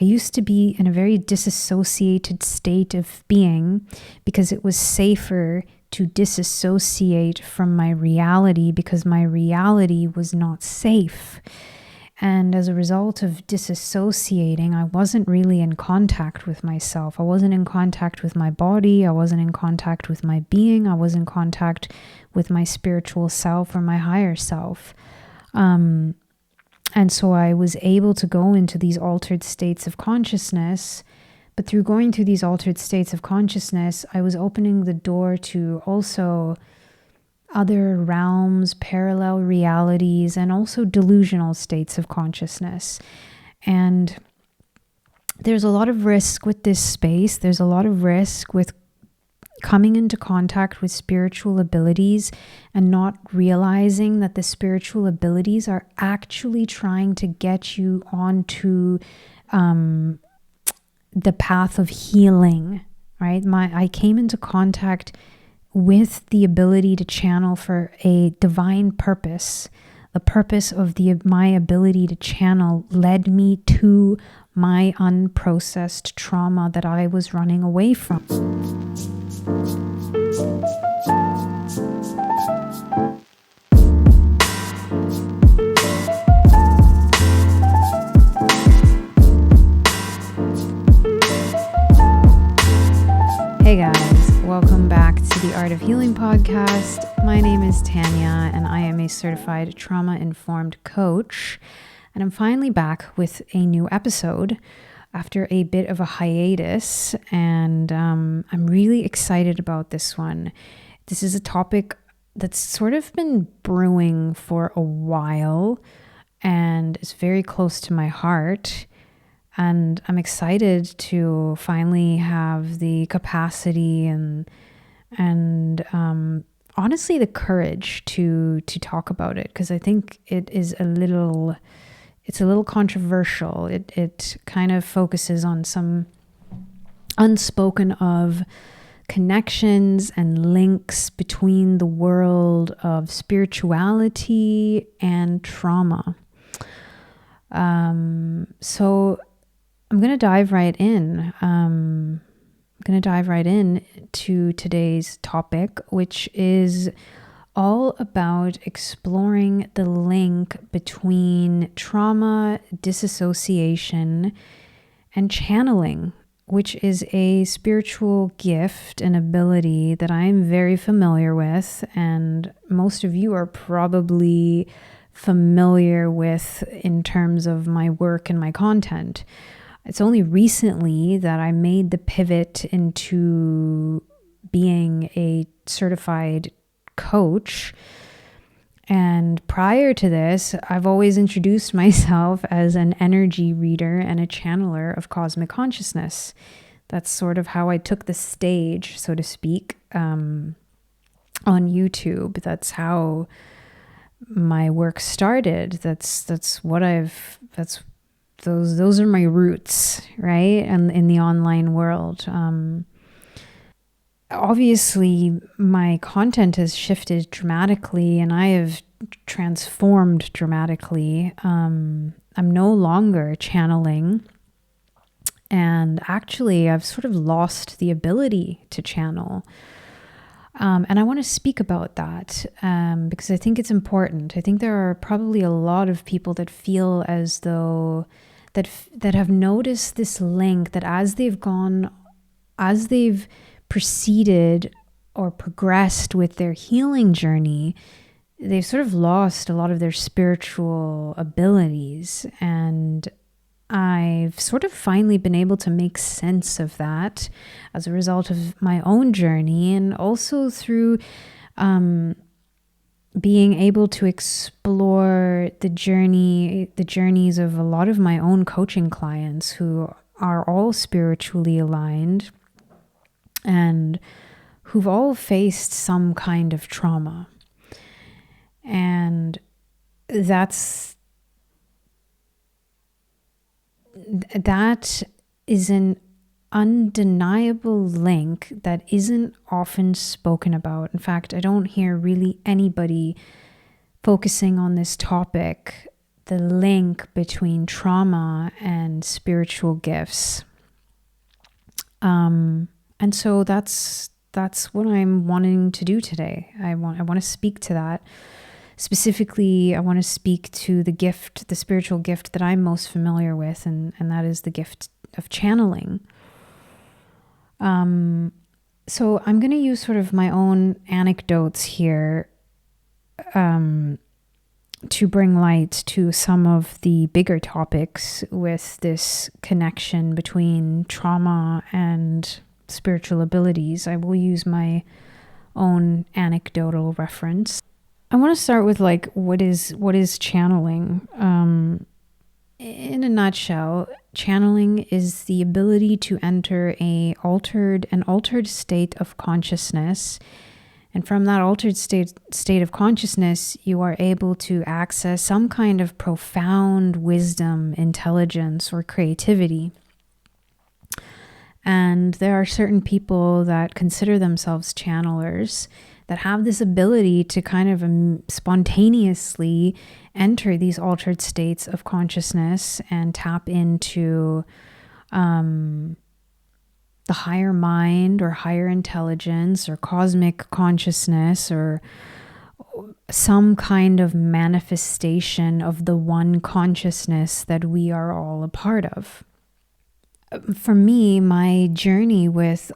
I used to be in a very disassociated state of being because it was safer to disassociate from my reality because my reality was not safe. And as a result of disassociating, I wasn't really in contact with myself. I wasn't in contact with my body. I wasn't in contact with my being. I was in contact with my spiritual self or my higher self. And so I was able to go into these altered states of consciousness. But through going through these altered states of consciousness, I was opening the door to also other realms, parallel realities, and also delusional states of consciousness. And there's a lot of risk with this space. There's a lot of risk with coming into contact with spiritual abilities and not realizing that the spiritual abilities are actually trying to get you onto the path of healing, right? I came into contact with the ability to channel for a divine purpose. The purpose of my ability to channel led me to my unprocessed trauma that I was running away from. Hey guys, welcome back to the Art of Healing podcast. My name is Tanya and I am a certified trauma-informed coach. And I'm finally back with a new episode after a bit of a hiatus. And I'm really excited about this one. This is a topic that's sort of been brewing for a while and it's very close to my heart. And I'm excited to finally have the capacity and honestly the courage to talk about it, because I think it's a little controversial. It kind of focuses on some unspoken of connections and links between the world of spirituality and trauma. So I'm going to dive right in. To today's topic, which is all about exploring the link between trauma, disassociation, and channeling, which is a spiritual gift and ability that I'm very familiar with, and most of you are probably familiar with in terms of my work and my content. It's only recently that I made the pivot into being a certified coach. And prior to this, I've always introduced myself as an energy reader and a channeler of cosmic consciousness. That's sort of how I took the stage, so to speak, on YouTube. That's how my work started. Those are my roots, right? And in the online world. Obviously, my content has shifted dramatically and I have transformed dramatically. I'm no longer channeling. And actually, I've sort of lost the ability to channel. And I want to speak about that because I think it's important. I think there are probably a lot of people that feel as though that have noticed this link, that as they've proceeded or progressed with their healing journey, they've sort of lost a lot of their spiritual abilities. And I've sort of finally been able to make sense of that as a result of my own journey, and also through being able to explore the journeys of a lot of my own coaching clients who are all spiritually aligned and who've all faced some kind of trauma. And that is an undeniable link that isn't often spoken about. In fact, I don't hear really anybody focusing on this topic the link between trauma and spiritual gifts. And so that's what I'm wanting to do today. I want to speak to that. Specifically, I want to speak to the spiritual gift that I'm most familiar with, and that is the gift of channeling. So I'm going to use sort of my own anecdotes here to bring light to some of the bigger topics with this connection between trauma and spiritual abilities. I will use my own anecdotal reference. I want to start with like what is channeling. In a nutshell, channeling is the ability to enter an altered state of consciousness. And from that altered state of consciousness, you are able to access some kind of profound wisdom, intelligence, or creativity. And there are certain people that consider themselves channelers that have this ability to kind of spontaneously enter these altered states of consciousness and tap into the higher mind or higher intelligence or cosmic consciousness or some kind of manifestation of the one consciousness that we are all a part of. For me, my journey with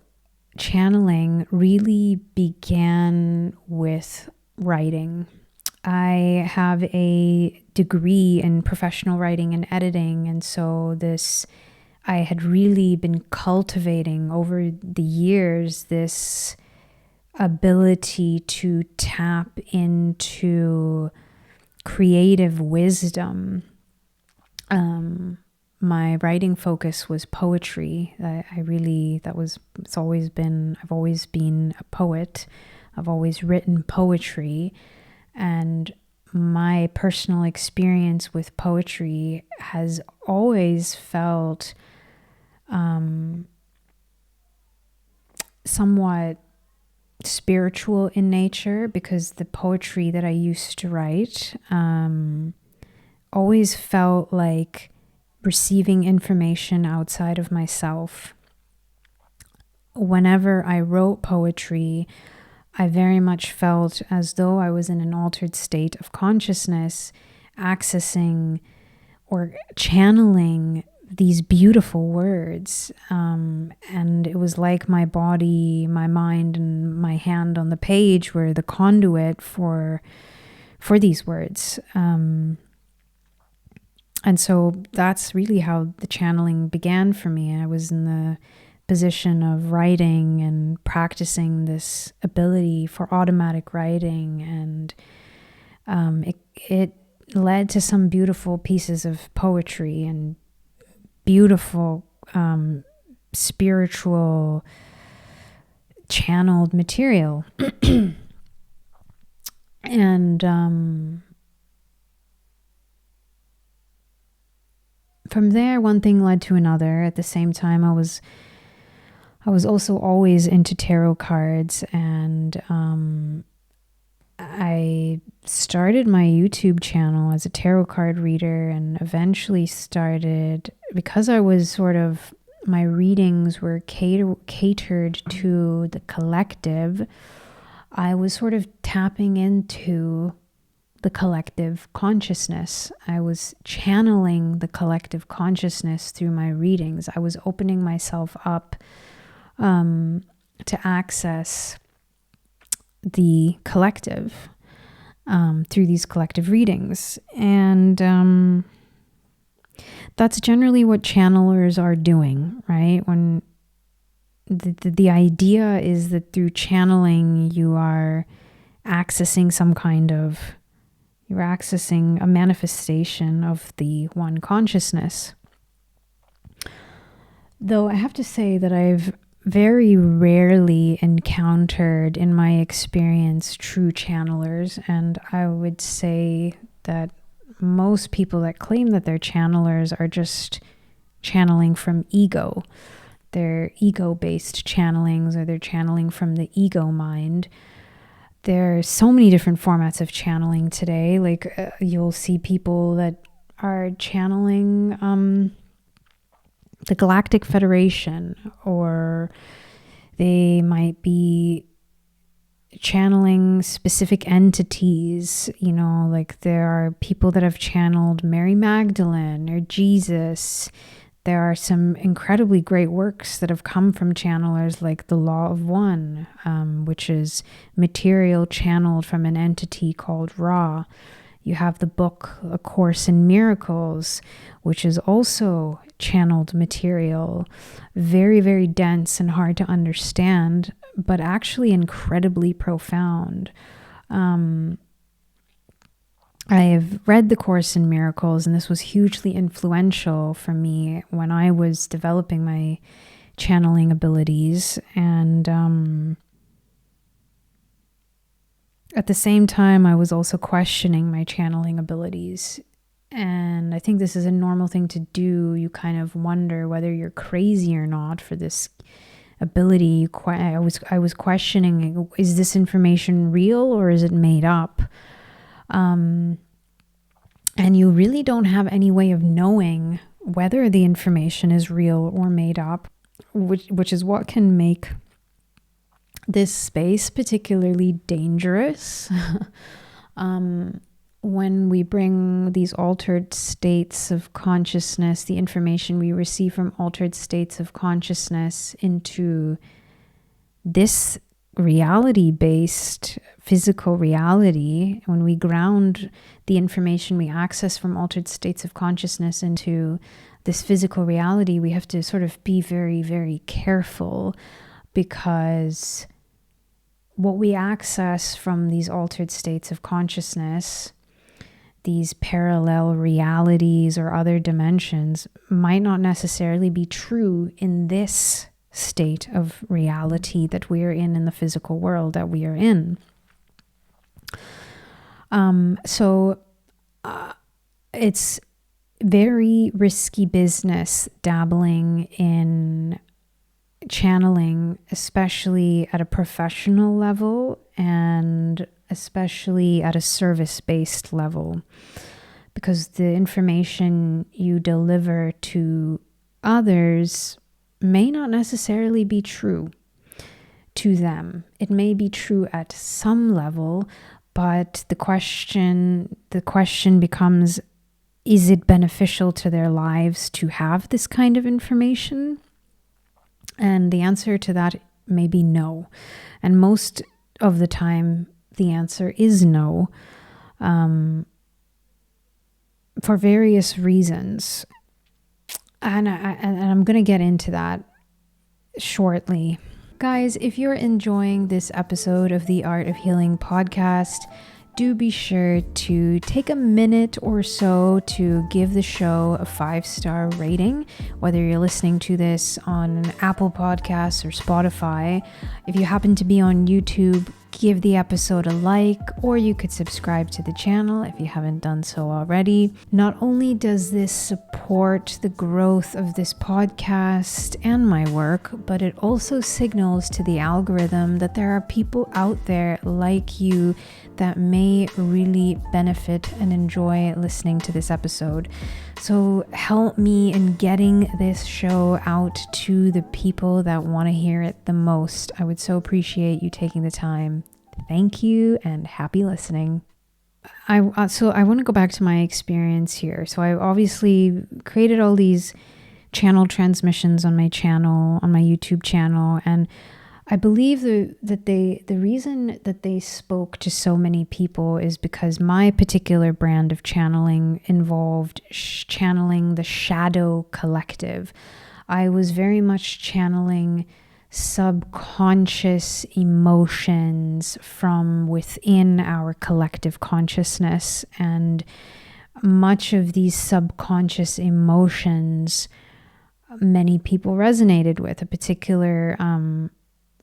channeling really began with writing. I have a degree in professional writing and editing, and so I had really been cultivating over the years this ability to tap into creative wisdom. My writing focus was poetry. I've always been a poet. I've always written poetry, and my personal experience with poetry has always felt somewhat spiritual in nature, because the poetry that I used to write always felt like receiving information outside of myself. Whenever I wrote poetry, I very much felt as though I was in an altered state of consciousness, accessing or channeling these beautiful words. And it was like my body, my mind, and my hand on the page were the conduit for these words. And so that's really how the channeling began for me. I was in the position of writing and practicing this ability for automatic writing, and it led to some beautiful pieces of poetry and beautiful spiritual channeled material. And from there, one thing led to another. At the same time, I was also always into tarot cards, and I started my YouTube channel as a tarot card reader, and eventually started, because I was sort of, my readings were catered to the collective, I was sort of tapping into the collective consciousness. I was channeling the collective consciousness through my readings. I was opening myself up to access the collective through these collective readings. And that's generally what channelers are doing, right? When the idea is that through channeling, you're accessing a manifestation of the one consciousness. Though I have to say that I've very rarely encountered in my experience true channelers, and I would say that most people that claim that they're channelers are just channeling from ego. They're ego-based channelings, or they're channeling from the ego mind. There are so many different formats of channeling today. Like you'll see people that are channeling the Galactic Federation, or they might be channeling specific entities. You know, like there are people that have channeled Mary Magdalene or Jesus. There are some incredibly great works that have come from channelers, like The Law of One, which is material channeled from an entity called Ra. You have the book A Course in Miracles, which is also channeled material, very, very dense and hard to understand, but actually incredibly profound. I have read The Course in Miracles, and this was hugely influential for me when I was developing my channeling abilities. And at the same time, I was also questioning my channeling abilities. And I think this is a normal thing to do. You kind of wonder whether you're crazy or not for this ability. I was questioning, is this information real or is it made up? And you really don't have any way of knowing whether the information is real or made up, which is what can make this space particularly dangerous. When we bring these altered states of consciousness, the information we receive from altered states of consciousness into this reality-based physical reality, when we ground the information we access from altered states of consciousness into this physical reality, we have to sort of be very, very careful, because what we access from these altered states of consciousness, these parallel realities or other dimensions, might not necessarily be true in this state of reality that we are in the physical world that we are in. So it's very risky business dabbling in channeling, especially at a professional level and especially at a service-based level, because the information you deliver to others may not necessarily be true to them. It may be true at some level, but the question becomes, is it beneficial to their lives to have this kind of information? And the answer to that may be no. And most of the time, the answer is no, for various reasons. And I'm going to get into that shortly. Guys, if you're enjoying this episode of the Art of Healing podcast, do be sure to take a minute or so to give the show a 5-star rating, whether you're listening to this on Apple Podcasts or Spotify. If you happen to be on YouTube, give the episode a like, or you could subscribe to the channel if you haven't done so already. Not only does this support the growth of this podcast and my work, but it also signals to the algorithm that there are people out there like you that may really benefit and enjoy listening to this episode. So help me in getting this show out to the people that want to hear it the most. I would so appreciate you taking the time. Thank you and happy listening. So I want to go back to my experience here. So I obviously created all these channel transmissions on my channel, on my YouTube channel, and I believe that the reason that they spoke to so many people is because my particular brand of channeling involved channeling the shadow collective. I was very much channeling subconscious emotions from within our collective consciousness, and much of these subconscious emotions many people resonated with. A particular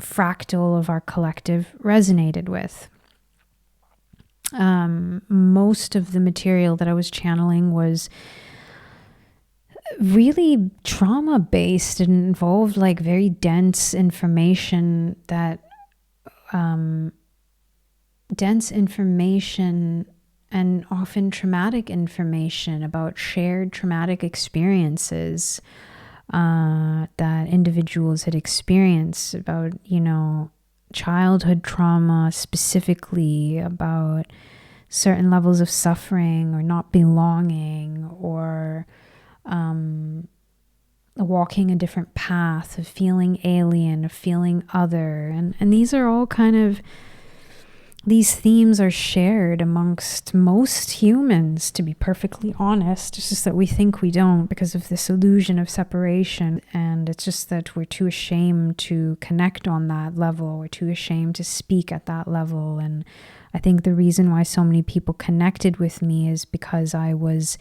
fractal of our collective resonated with. Most of the material that I was channeling was really trauma based and involved like very dense information and often traumatic information about shared traumatic experiences that individuals had experienced, about, childhood trauma specifically, about certain levels of suffering or not belonging, or walking a different path, of feeling alien, of feeling other. And these are all these themes are shared amongst most humans, to be perfectly honest. It's just that we think we don't because of this illusion of separation. And it's just that we're too ashamed to connect on that level. We're too ashamed to speak at that level. And I think the reason why so many people connected with me is because I was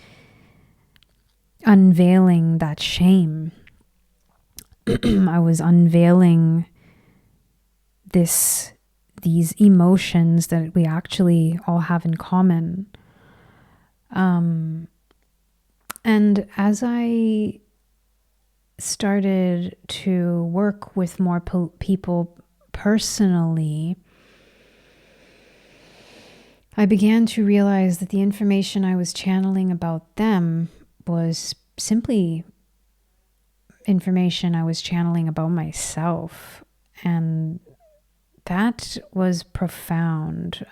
unveiling that shame. I was unveiling these emotions that we actually all have in common. And as I started to work with more people personally, I began to realize that the information I was channeling about them was simply information I was channeling about myself. And that was profound,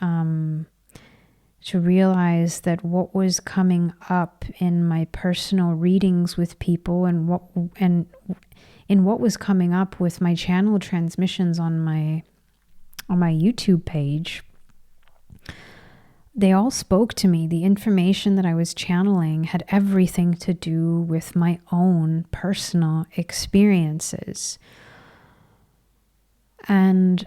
to realize that what was coming up in my personal readings with people, and what was coming up with my channel transmissions on my YouTube page, they all spoke to me. The information that I was channeling had everything to do with my own personal experiences. And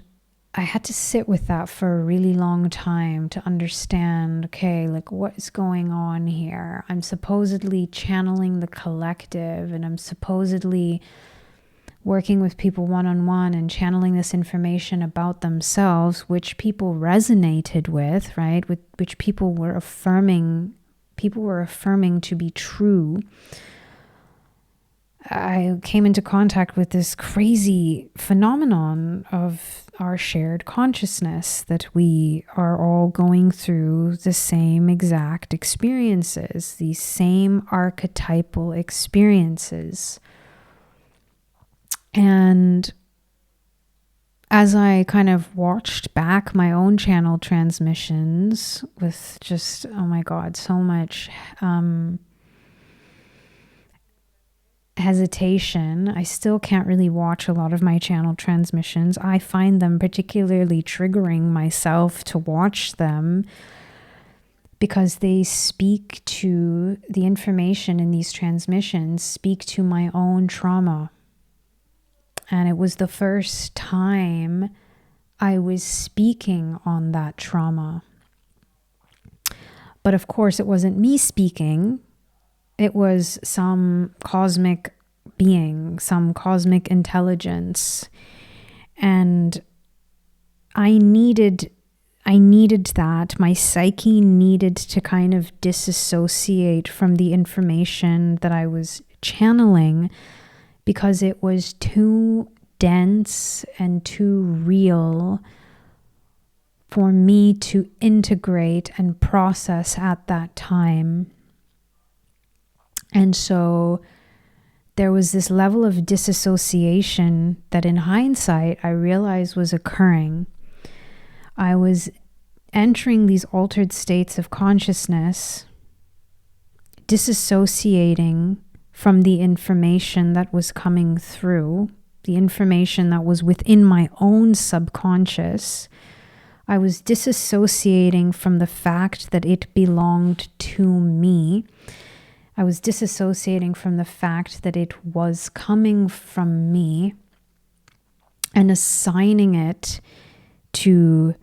I had to sit with that for a really long time to understand, okay, like, what is going on here? I'm supposedly channeling the collective, and I'm supposedly working with people one-on-one and channeling this information about themselves, which people resonated with, right? Which people were affirming to be true. I came into contact with this crazy phenomenon of our shared consciousness, that we are all going through the same exact experiences, these same archetypal experiences. And as I kind of watched back my own channel transmissions with just, oh my God, so much hesitation. I still can't really watch a lot of my channel transmissions. I find them particularly triggering myself to watch them, because they speak to the information in these transmissions, speak to my own trauma. And it was the first time I was speaking on that trauma. But of course, it wasn't me speaking. It was some cosmic being, some cosmic intelligence. And I needed that. My psyche needed to kind of disassociate from the information that I was channeling, because it was too dense and too real for me to integrate and process at that time. And so there was this level of disassociation that in hindsight I realized was occurring. I was entering these altered states of consciousness, disassociating from the information that was coming through, the information that was within my own subconscious. I was disassociating from the fact that it belonged to me. I was disassociating from the fact that it was coming from me, and assigning it to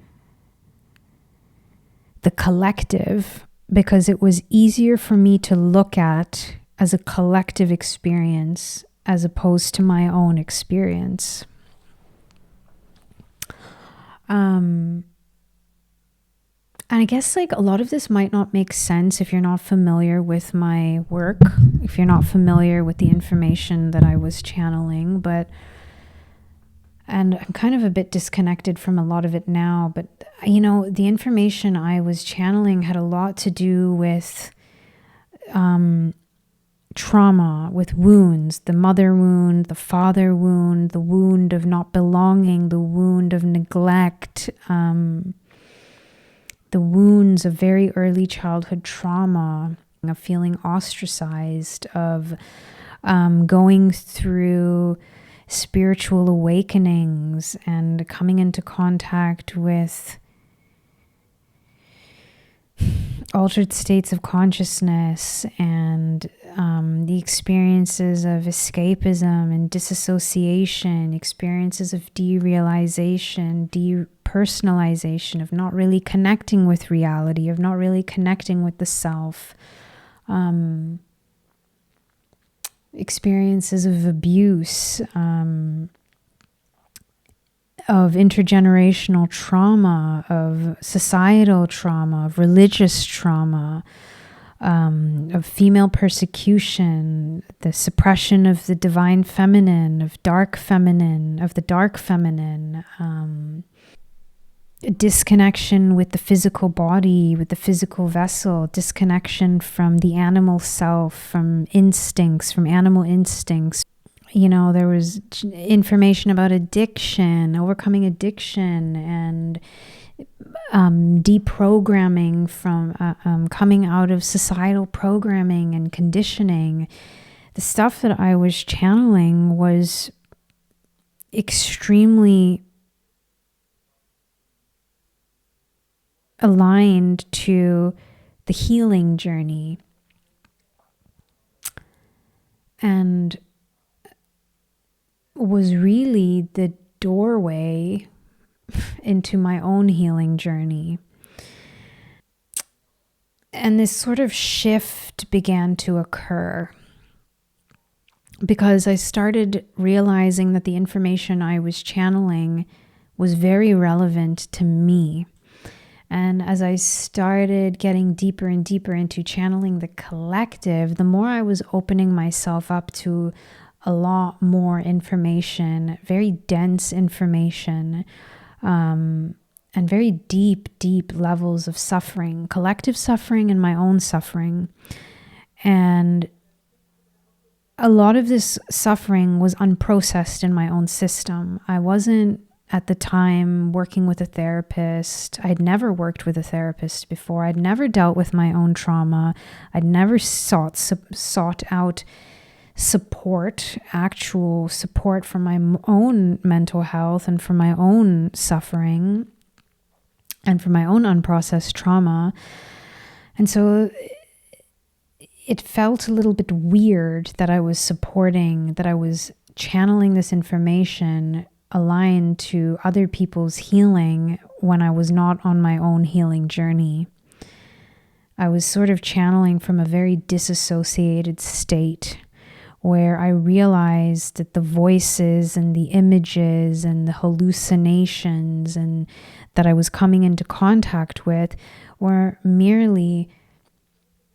the collective, because it was easier for me to look at as a collective experience as opposed to my own experience. And I guess like a lot of this might not make sense if you're not familiar with my work, if you're not familiar with the information that I was channeling, but And I'm kind of a bit disconnected from a lot of it now, but the information I was channeling had a lot to do with trauma, with wounds, the mother wound, the father wound, the wound of not belonging, the wound of neglect, the wounds of very early childhood trauma, of feeling ostracized, of going through spiritual awakenings and coming into contact with altered states of consciousness and the experiences of escapism and disassociation, experiences of derealization, depersonalization, of not really connecting with reality, of not really connecting with the self, experiences of abuse, of intergenerational trauma, of societal trauma, of religious trauma, of female persecution, the suppression of the divine feminine, of the dark feminine, disconnection with the physical body, with the physical vessel, disconnection from the animal self, from instincts, from animal instincts. There was information about addiction, overcoming addiction, and deprogramming from coming out of societal programming and conditioning. The stuff that I was channeling was extremely aligned to the healing journey. And was really the doorway into my own healing journey. And this sort of shift began to occur because I started realizing that the information I was channeling was very relevant to me. And as I started getting deeper and deeper into channeling the collective, the more I was opening myself up to a lot more information, very dense information, and very deep, deep levels of suffering, collective suffering and my own suffering. And a lot of this suffering was unprocessed in my own system. I wasn't at the time working with a therapist. I'd never worked with a therapist before. I'd never dealt with my own trauma. I'd never sought out support, actual support for my own mental health and for my own suffering and for my own unprocessed trauma. And so it felt a little bit weird that I was channeling this information aligned to other people's healing when I was not on my own healing journey. I was sort of channeling from a very disassociated state, where I realized that the voices and the images and the hallucinations and that I was coming into contact with were merely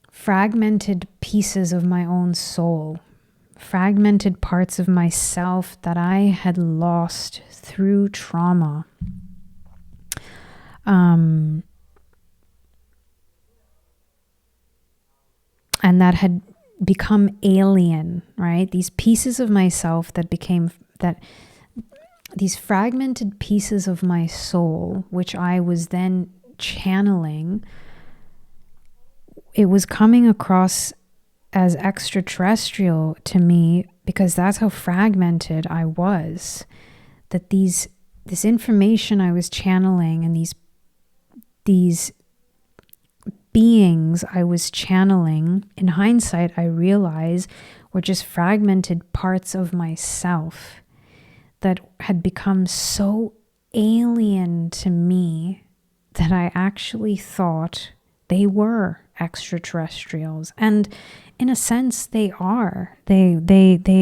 fragmented pieces of my own soul, fragmented parts of myself that I had lost through trauma. And that had become alien, right? These pieces of myself these fragmented pieces of my soul, which I was then channeling, it was coming across as extraterrestrial to me because that's how fragmented I was. That this information I was channeling and these beings I was channeling, in hindsight, I realize were just fragmented parts of myself that had become so alien to me that I actually thought they were extraterrestrials. And in a sense, they are. They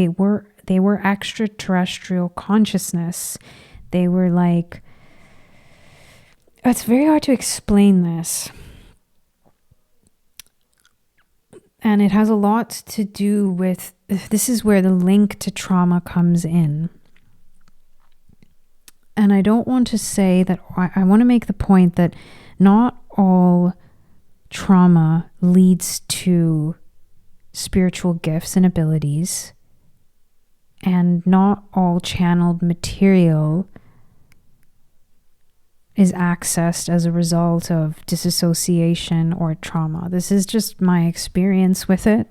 were extraterrestrial consciousness. They were like, it's very hard to explain this. And it has a lot to do with, this is where the link to trauma comes in. And I don't want to say that, I want to make the point that not all trauma leads to spiritual gifts and abilities, and not all channeled material is accessed as a result of disassociation or trauma. This is just my experience with it.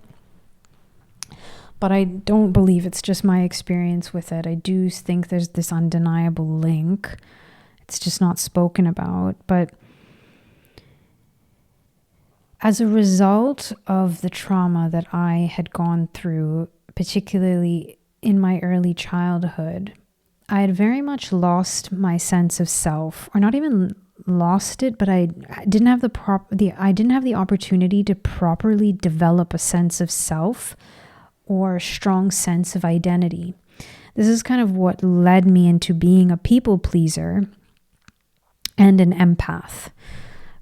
But I don't believe it's just my experience with it. I do think there's this undeniable link. It's just not spoken about. But as a result of the trauma that I had gone through, particularly in my early childhood, I had very much lost my sense of self, or not even lost it, but I didn't have the opportunity to properly develop a sense of self or a strong sense of identity. This is kind of what led me into being a people pleaser and an empath,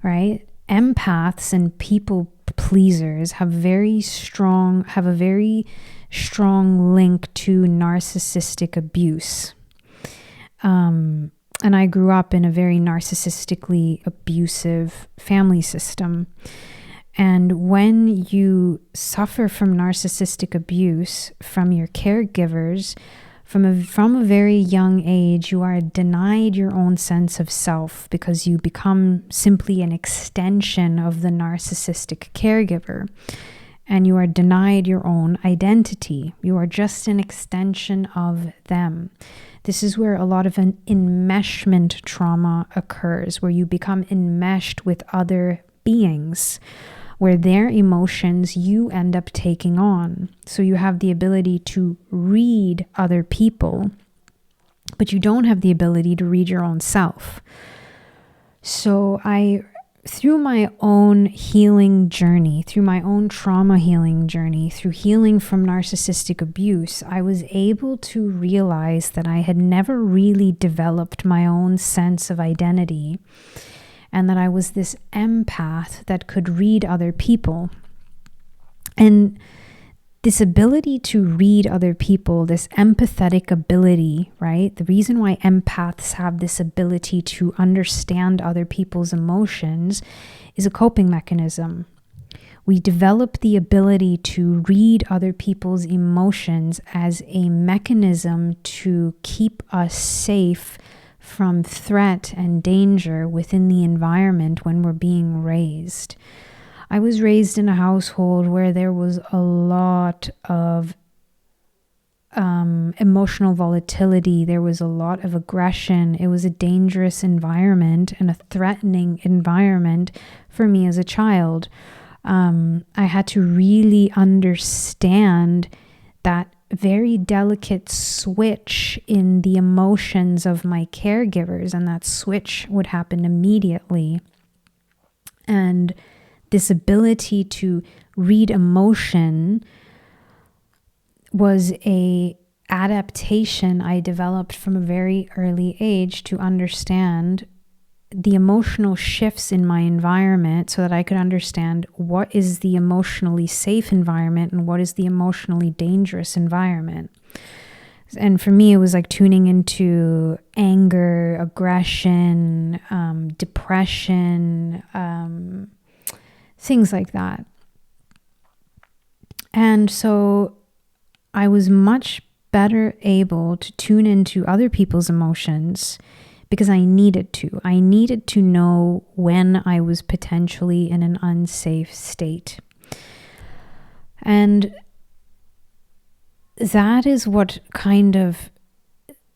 right? Empaths and people pleasers have a very strong link to narcissistic abuse. And I grew up in a very narcissistically abusive family system. And when you suffer from narcissistic abuse from your caregivers, from a very young age, you are denied your own sense of self because you become simply an extension of the narcissistic caregiver. And you are denied your own identity. You are just an extension of them. This is where a lot of an enmeshment trauma occurs, where you become enmeshed with other beings, where their emotions you end up taking on. So you have the ability to read other people, but you don't have the ability to read your own self. So through my own healing journey, through my own trauma healing journey, through healing from narcissistic abuse, I was able to realize that I had never really developed my own sense of identity, and that I was this empath that could read other people. And this ability to read other people, this empathetic ability, right? The reason why empaths have this ability to understand other people's emotions is a coping mechanism. We develop the ability to read other people's emotions as a mechanism to keep us safe from threat and danger within the environment when we're being raised. I was raised in a household where there was a lot of emotional volatility. There was a lot of aggression. It was a dangerous environment and a threatening environment for me as a child. I had to really understand that very delicate switch in the emotions of my caregivers, and that switch would happen immediately. And this ability to read emotion was a adaptation I developed from a very early age to understand the emotional shifts in my environment so that I could understand what is the emotionally safe environment and what is the emotionally dangerous environment. And for me, it was like tuning into anger, aggression, depression, things like that. And so I was much better able to tune into other people's emotions because I needed to. I needed to know when I was potentially in an unsafe state. And that is what kind of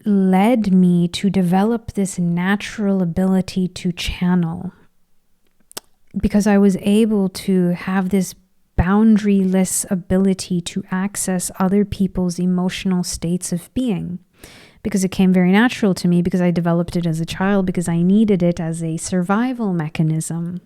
led me to develop this natural ability to channel, because I was able to have this boundaryless ability to access other people's emotional states of being, because it came very natural to me, because I developed it as a child, because I needed it as a survival mechanism.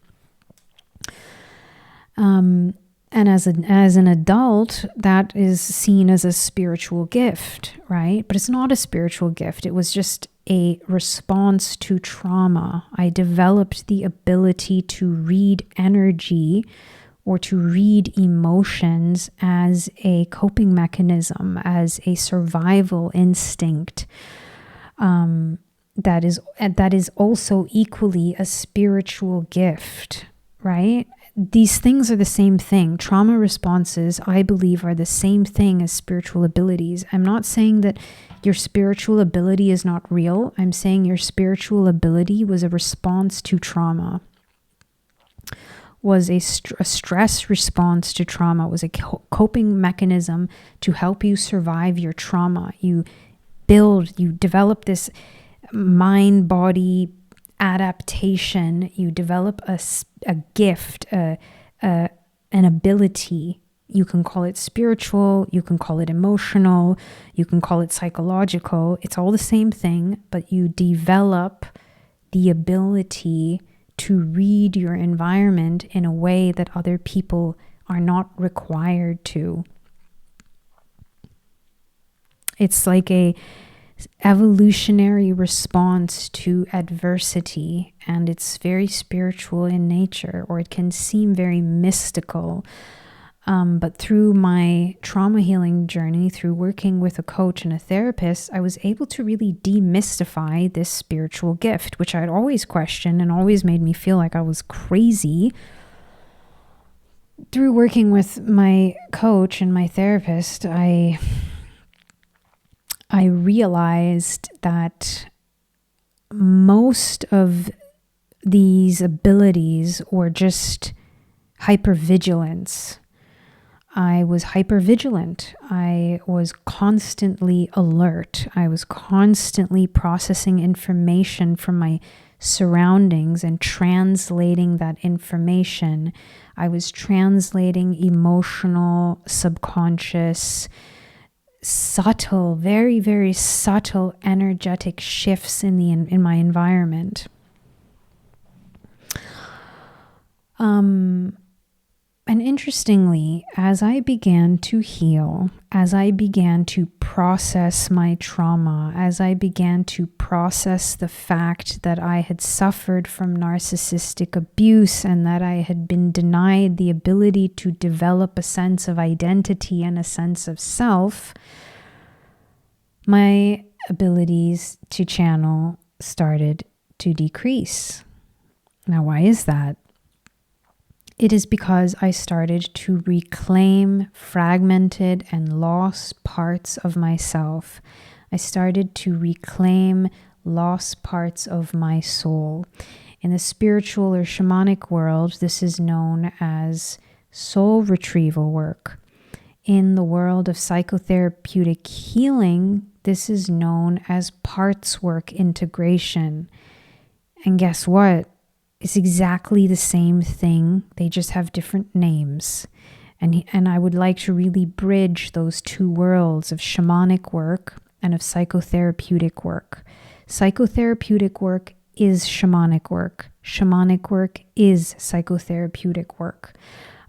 And as an adult, that is seen as a spiritual gift, right? But it's not a spiritual gift. It was just a response to trauma. I developed the ability to read energy or to read emotions as a coping mechanism, as a survival instinct. that is also equally a spiritual gift, right? These things are the same thing. Trauma responses, I believe, are the same thing as spiritual abilities. I'm not saying that your spiritual ability is not real. I'm saying your spiritual ability was a response to trauma, was a stress response to trauma, was a coping mechanism to help you survive your trauma. You develop this mind-body adaptation. You develop a gift, an ability. You can call it spiritual, you can call it emotional, you can call it psychological. It's all the same thing, but you develop the ability to read your environment in a way that other people are not required to. It's like a evolutionary response to adversity, and it's very spiritual in nature, or it can seem very mystical. But through my trauma healing journey, through working with a coach and a therapist, I was able to really demystify this spiritual gift, which I'd always questioned and always made me feel like I was crazy. Through working with my coach and my therapist, I realized that most of these abilities were just hypervigilance. I was hypervigilant. I was constantly alert. I was constantly processing information from my surroundings and translating that information. I was translating emotional, subconscious, subtle, very, very subtle energetic shifts in my environment. And interestingly, as I began to heal, as I began to process my trauma, as I began to process the fact that I had suffered from narcissistic abuse and that I had been denied the ability to develop a sense of identity and a sense of self, my abilities to channel started to decrease. Now, why is that? It is because I started to reclaim fragmented and lost parts of myself. I started to reclaim lost parts of my soul. In the spiritual or shamanic world, this is known as soul retrieval work. In the world of psychotherapeutic healing, this is known as parts work integration. And guess what? It's exactly the same thing. They just have different names. And I would like to really bridge those two worlds of shamanic work and of psychotherapeutic work. Psychotherapeutic work is shamanic work. Shamanic work is psychotherapeutic work.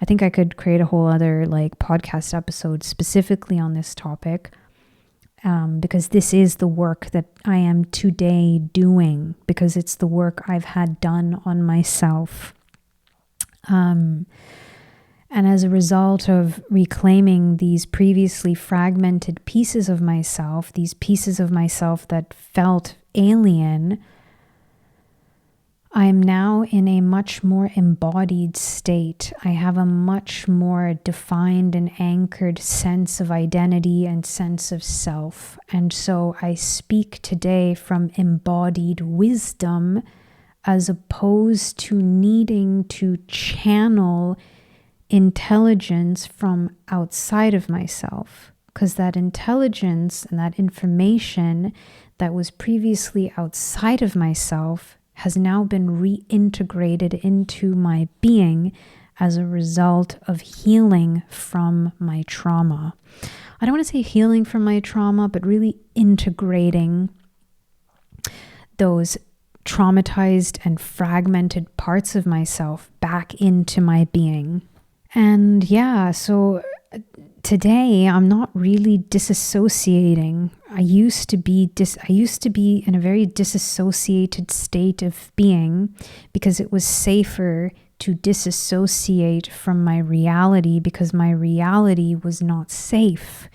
I think I could create a whole other podcast episode specifically on this topic. Because this is the work that I am today doing, because it's the work I've had done on myself. And as a result of reclaiming these previously fragmented pieces of myself, these pieces of myself that felt alien, I am now in a much more embodied state. I have a much more defined and anchored sense of identity and sense of self. And so I speak today from embodied wisdom as opposed to needing to channel intelligence from outside of myself. Because that intelligence and that information that was previously outside of myself has now been reintegrated into my being as a result of healing from my trauma. I don't want to say healing from my trauma, but really integrating those traumatized and fragmented parts of myself back into my being. And so today I'm not really disassociating. I used to be in a very disassociated state of being because it was safer to disassociate from my reality because my reality was not safe.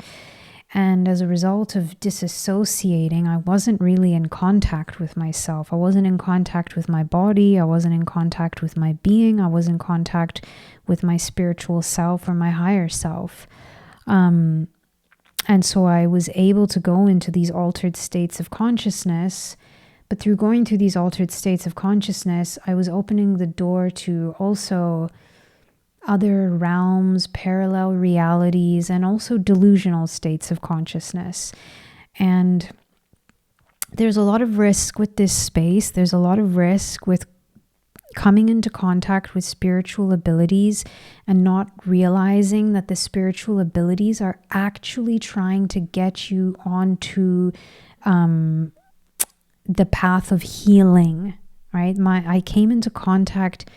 And as a result of disassociating, I wasn't really in contact with myself. I wasn't in contact with my body. I wasn't in contact with my being. I was in contact with my spiritual self or my higher self. And so I was able to go into these altered states of consciousness. But through going through these altered states of consciousness, I was opening the door to also other realms, parallel realities, and also delusional states of consciousness. And there's a lot of risk with this space. There's a lot of risk with coming into contact with spiritual abilities and not realizing that the spiritual abilities are actually trying to get you onto the path of healing, right? I came into contact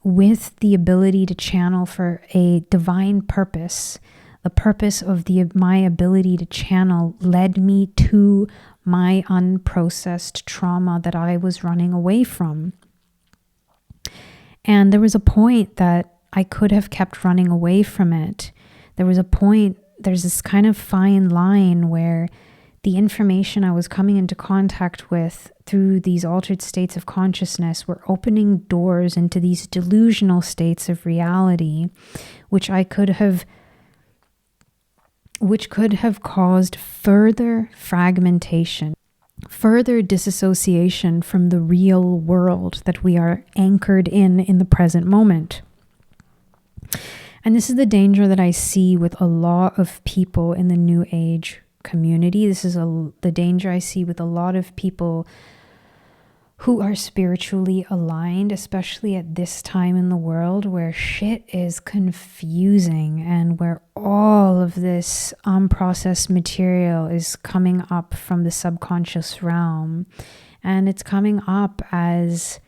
with the ability to channel for a divine purpose. The purpose of my ability to channel led me to my unprocessed trauma that I was running away from. And there was a point that I could have kept running away from it. There's this kind of fine line where the information I was coming into contact with through these altered states of consciousness were opening doors into these delusional states of reality, which could have caused further fragmentation, further disassociation from the real world that we are anchored in the present moment. And this is the danger that I see with a lot of people in the New Age community. This is the danger I see with a lot of people who are spiritually aligned, especially at this time in the world where shit is confusing and where all of this unprocessed material is coming up from the subconscious realm. And it's coming up as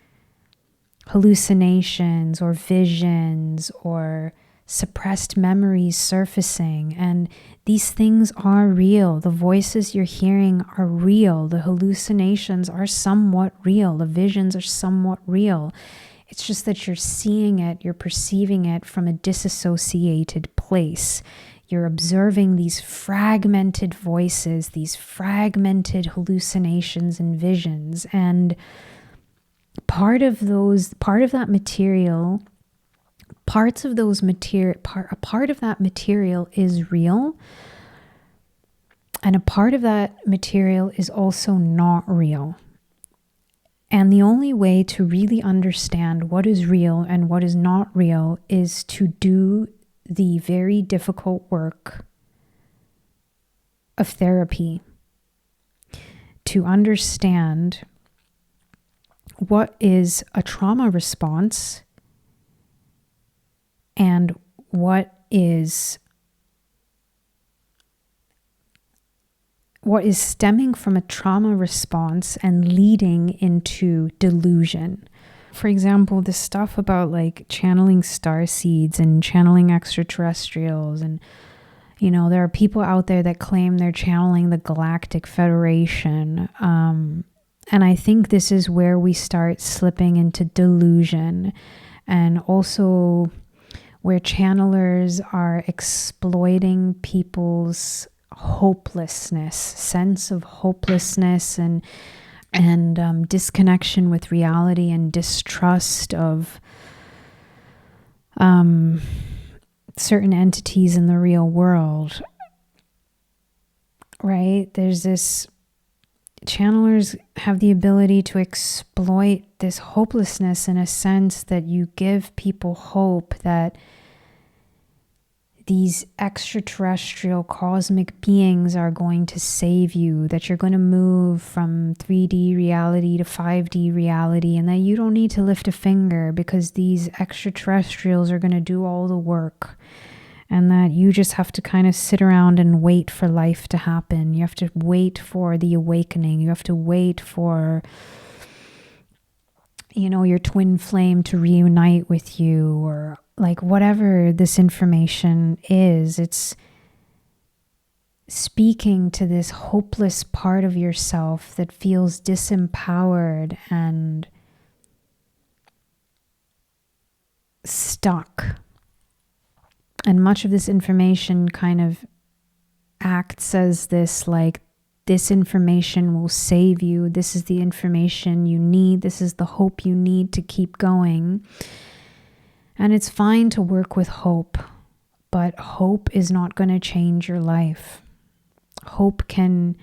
hallucinations or visions or suppressed memories surfacing. And these things are real. The voices you're hearing are real. The hallucinations are somewhat real. The visions are somewhat real. It's just that you're seeing it, you're perceiving it from a disassociated place. You're observing these fragmented voices, these fragmented hallucinations and visions. And part of that material is real, and a part of that material is also not real. And the only way to really understand what is real and what is not real is to do the very difficult work of therapy, to understand what is a trauma response and what is stemming from a trauma response and leading into delusion. For example, this stuff about like channeling starseeds and channeling extraterrestrials, and there are people out there that claim they're channeling the Galactic Federation. And I think this is where we start slipping into delusion, and also where channelers are exploiting people's sense of hopelessness and disconnection with reality and distrust of certain entities in the real world, right? Channelers have the ability to exploit this hopelessness in a sense that you give people hope that these extraterrestrial cosmic beings are going to save you, that you're going to move from 3D reality to 5D reality, and that you don't need to lift a finger because these extraterrestrials are going to do all the work, and that you just have to kind of sit around and wait for life to happen. You have to wait for the awakening. You have to wait for, your twin flame to reunite with you, or like whatever this information is. It's speaking to this hopeless part of yourself that feels disempowered and stuck. And much of this information kind of acts as this, like, this information will save you. This is the information you need. This is the hope you need to keep going. And it's fine to work with hope, but hope is not going to change your life. Hope can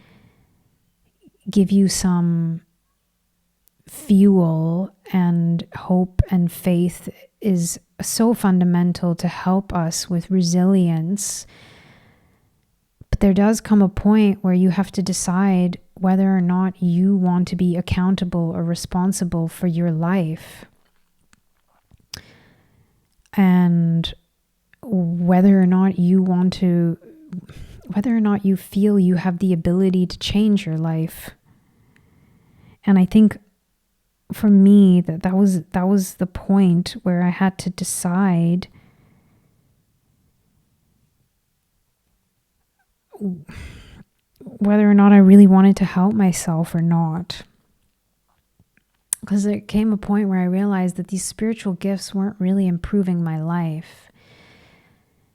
give you some fuel, and hope and faith is so fundamental to help us with resilience. But there does come a point where you have to decide whether or not you want to be accountable or responsible for your life, and whether or not you feel you have the ability to change your life. And I think for me that was the point where I had to decide whether or not I really wanted to help myself or not. Because there came a point where I realized that these spiritual gifts weren't really improving my life.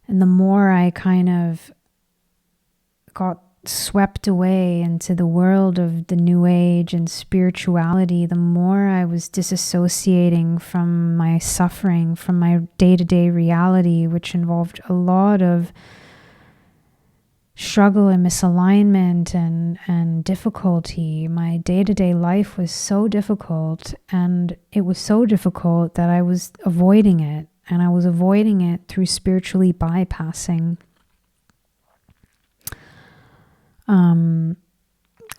And the more I kind of got swept away into the world of the New Age and spirituality, the more I was disassociating from my suffering, from my day-to-day reality, which involved a lot of struggle and misalignment and difficulty. My day-to-day life was so difficult, and it was so difficult that I was avoiding it, and I was avoiding it through spiritually bypassing.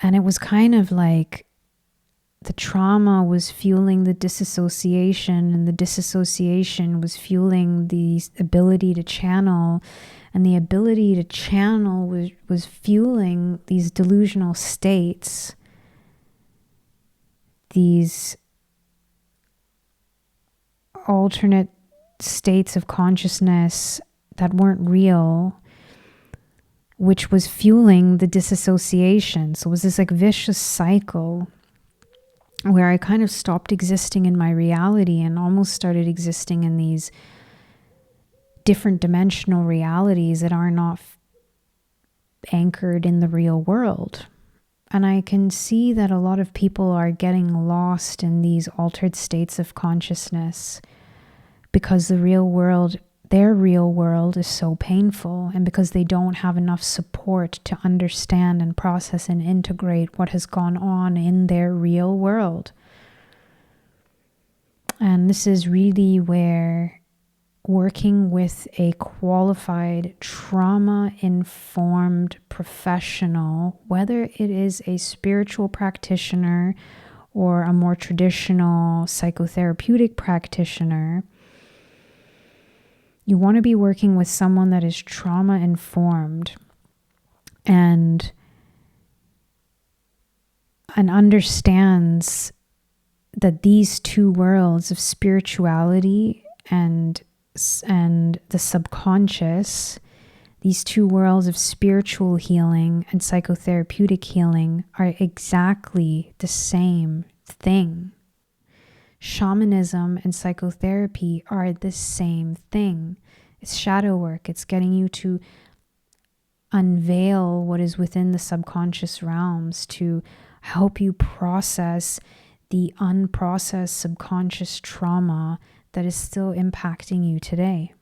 And it was kind of like the trauma was fueling the disassociation, and the disassociation was fueling the ability to channel, and the ability to channel was fueling these delusional states, these alternate states of consciousness that weren't real, which was fueling the disassociation. So it was this like vicious cycle where I kind of stopped existing in my reality and almost started existing in these different dimensional realities that are not anchored in the real world. And I can see that a lot of people are getting lost in these altered states of consciousness because their real world is so painful, and because they don't have enough support to understand and process and integrate what has gone on in their real world. And this is really where working with a qualified, trauma-informed professional, whether it is a spiritual practitioner or a more traditional psychotherapeutic practitioner, you want to be working with someone that is trauma-informed and understands that these two worlds of spirituality and the subconscious, these two worlds of spiritual healing and psychotherapeutic healing, are exactly the same thing. Shamanism and psychotherapy are the same thing. It's shadow work. It's getting you to unveil what is within the subconscious realms, to help you process the unprocessed subconscious trauma that is still impacting you today.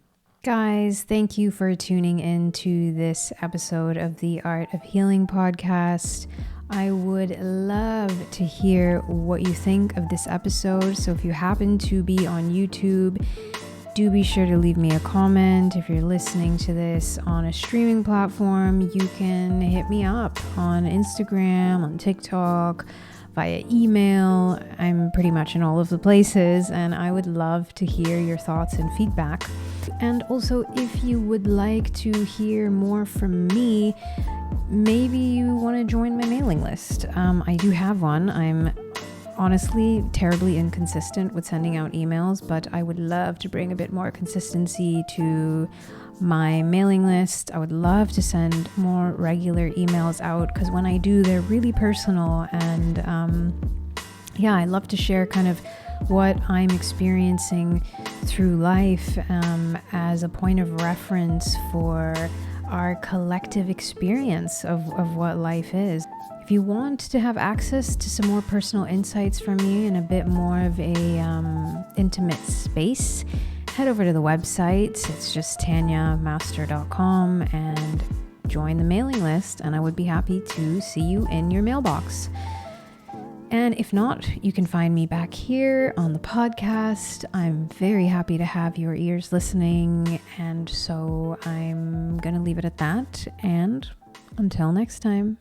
Guys, thank you for tuning in to this episode of the Art of Healing podcast. I would love to hear what you think of this episode. So if you happen to be on YouTube, do be sure to leave me a comment. If you're listening to this on a streaming platform, you can hit me up on Instagram, on TikTok, via email. I'm pretty much in all of the places, and I would love to hear your thoughts and feedback. And also, if you would like to hear more from me, maybe you want to join my mailing list. I do have one. I'm honestly terribly inconsistent with sending out emails, but I would love to bring a bit more consistency to my mailing list. I would love to send more regular emails out, because when I do, they're really personal, and I love to share kind of what I'm experiencing through life as a point of reference for our collective experience of what life is. If you want to have access to some more personal insights from me and a bit more of a intimate space, head over to the website. It's just tanyamaster.com and join the mailing list, and I would be happy to see you in your mailbox. And if not, you can find me back here on the podcast. I'm very happy to have your ears listening, and so I'm going to leave it at that. And until next time.